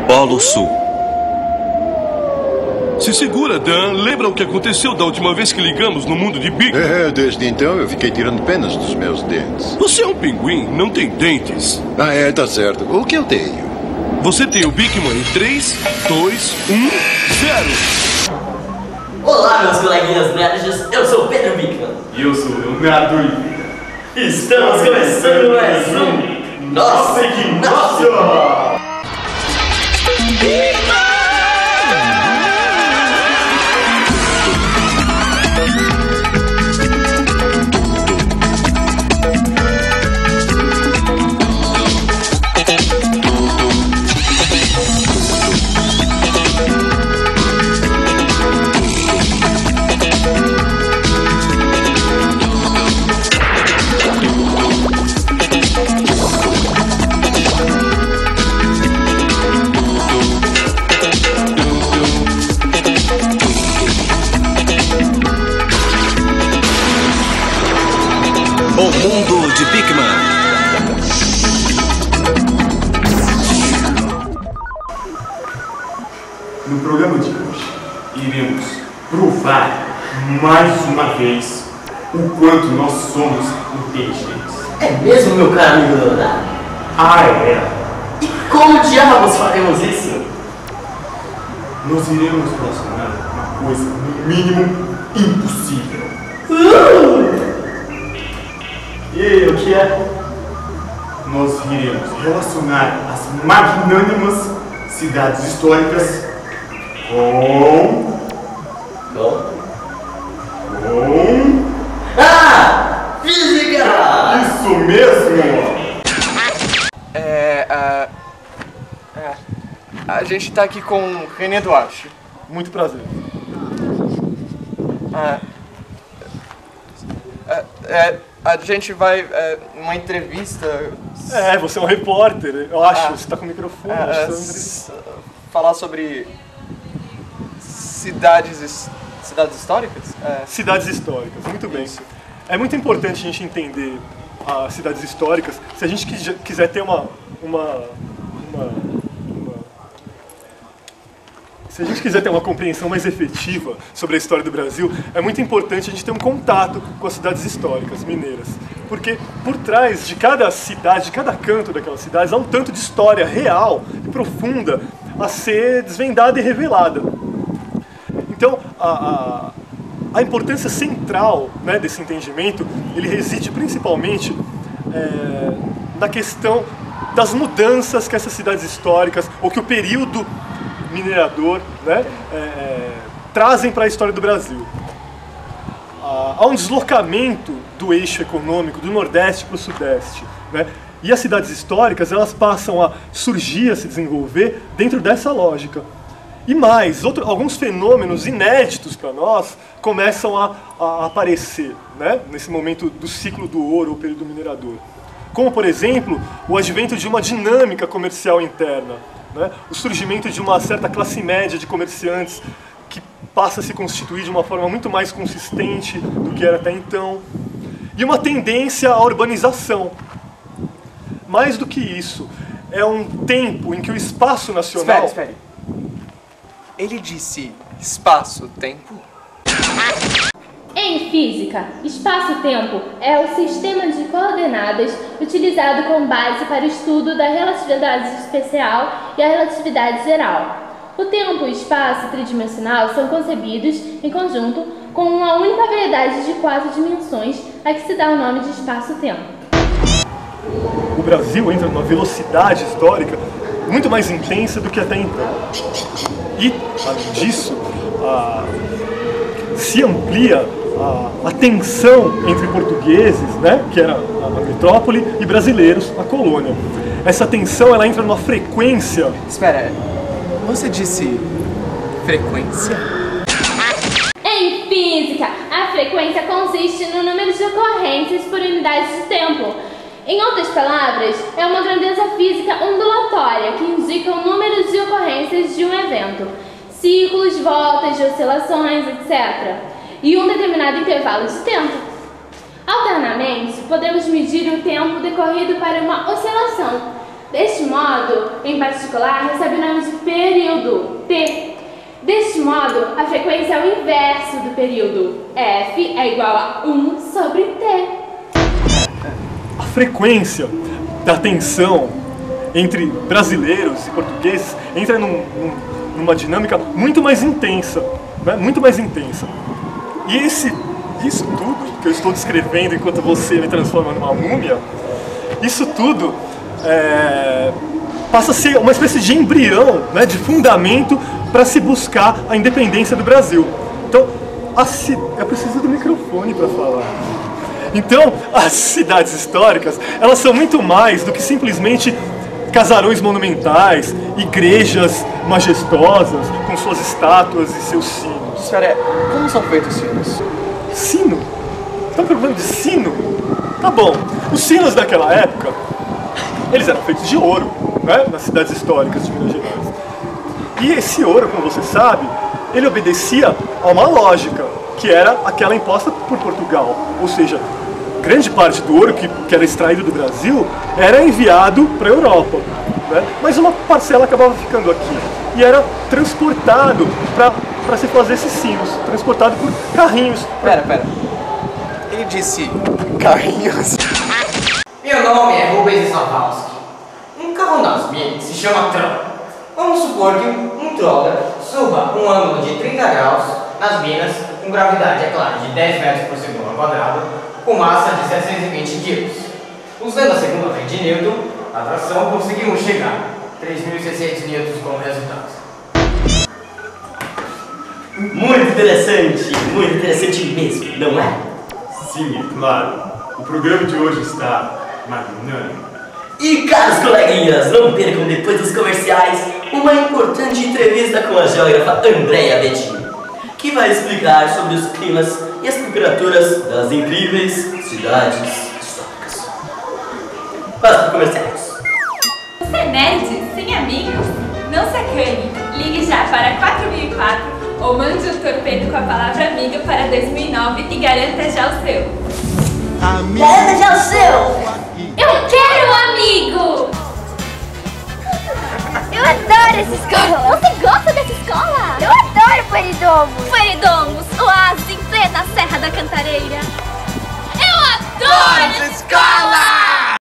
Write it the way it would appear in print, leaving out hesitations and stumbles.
Polo Sul. Se segura, Dan. Lembra o que aconteceu da última vez que ligamos no mundo de Big? Desde então eu fiquei tirando penas dos meus dentes. Você é um pinguim, não tem dentes. Tá certo. O que eu tenho? Você tem o Big Man em 3, 2, 1, 0. Olá, meus coleguinhas nerds. Eu sou o Pedro Bigman. E eu sou o Leonardo Oliveira. Estamos começando mais um Nossa Ignacio! O mundo de Big Man. No programa de hoje, iremos provar mais uma vez o quanto nós somos inteligentes. É mesmo, meu caro amigo Leonardo? E como diabos faremos isso? Nós iremos relacionar uma coisa, no mínimo, impossível. E o que é? Nós iremos relacionar as magnânimas cidades históricas com... Física! Isso mesmo! A gente tá aqui com o René Duarte. Muito prazer. A gente vai numa entrevista. Você é um repórter, eu acho. Você tá com o microfone, falar sobre cidades históricas? Cidades históricas, muito bem. É muito importante a gente entender as cidades históricas se a gente quiser ter se a gente quiser ter uma compreensão mais efetiva sobre a história do Brasil, é muito importante a gente ter um contato com as cidades históricas mineiras. Porque por trás de cada cidade, de cada canto daquelas cidades, há um tanto de história real e profunda a ser desvendada e revelada. Então, a importância central, né, desse entendimento, ele reside principalmente na questão das mudanças que essas cidades históricas, ou que o período minerador, né, trazem para a história do Brasil. Há um deslocamento do eixo econômico do Nordeste para o Sudeste, né, e as cidades históricas elas passam a surgir, a se desenvolver dentro dessa lógica. E mais, alguns fenômenos inéditos para nós começam a aparecer, né, nesse momento do ciclo do ouro, ou período minerador. Como, por exemplo, o advento de uma dinâmica comercial interna, né, o surgimento de uma certa classe média de comerciantes que passa a se constituir de uma forma muito mais consistente do que era até então, e uma tendência à urbanização. Mais do que isso, é um tempo em que o espaço nacional... Espere. Ele disse espaço-tempo? Em física, espaço-tempo é o sistema de coordenadas utilizado como base para o estudo da relatividade especial e a relatividade geral. O tempo e o espaço tridimensional são concebidos em conjunto com uma única variedade de 4 dimensões, a que se dá o nome de espaço-tempo. O Brasil entra numa velocidade histórica muito mais intensa do que até então. E, além disso, se amplia a tensão entre portugueses, né, que era a metrópole, e brasileiros, a colônia. Essa tensão ela entra numa frequência... Espera, você disse frequência? Em física, a frequência consiste no número de ocorrências por unidade de tempo. Em outras palavras, é uma grandeza física ondulatória que indica o número de ocorrências de um evento, ciclos, voltas, oscilações, etc., e um determinado intervalo de tempo. Alternamente, podemos medir o tempo decorrido para uma oscilação, Deste modo, em particular, recebe o nome de período, T. Deste modo, a frequência é o inverso do período. F é igual a 1 sobre T. A frequência da tensão entre brasileiros e portugueses entra numa dinâmica muito mais intensa, né? Muito mais intensa. E isso tudo que eu estou descrevendo enquanto você me transforma numa múmia, isso tudo passa a ser uma espécie de embrião, né, de fundamento para se buscar a independência do Brasil. Então, eu preciso do microfone para falar. Então, as cidades históricas, elas são muito mais do que simplesmente casarões monumentais, igrejas majestosas, com suas estátuas e seus sinos. Senhora, como são feitos os sinos? Sino? Estão perguntando de sino? Tá bom. Os sinos daquela época, eles eram feitos de ouro, né? Nas cidades históricas de Minas Gerais. E esse ouro, como você sabe, ele obedecia a uma lógica, que era aquela imposta por Portugal. Ou seja, grande parte do ouro que era extraído do Brasil era enviado para a Europa, né? Mas uma parcela acabava ficando aqui e era transportado para se fazer esses sinos, transportado por carrinhos. Pera. Ele disse carrinhos. Meu nome é Rubens Sapowski. Um carro nas minhas se chama Tron. Vamos supor que um troller suba um ângulo de 30 graus nas minas, com gravidade, é claro, de 10 metros por segundo ao quadrado, com massa de 720 quilos. Usando a segunda lei de Newton, a atração, conseguimos chegar a 3.600 newtons como resultado. Muito interessante mesmo, não é? Sim, é claro. O programa de hoje está magnânimo. E caros coleguinhas, não percam depois dos comerciais uma importante entrevista com a geógrafa Andréa Bettini, que vai explicar sobre os climas e as temperaturas das incríveis cidades históricas. Vamos para comerciais. Você é nerd? Sem amigos? Não se acane. Ligue já para 4004 ou mande um torpedo com a palavra amigo para 2009 e garanta já o seu. Garanta já o seu! Eu quero um amigo! Eu adoro essa escola! Você gosta dessa escola? Eu adoro Feridomos! Feridomos, oásis em plena Serra da Cantareira. Eu adoro essa escola!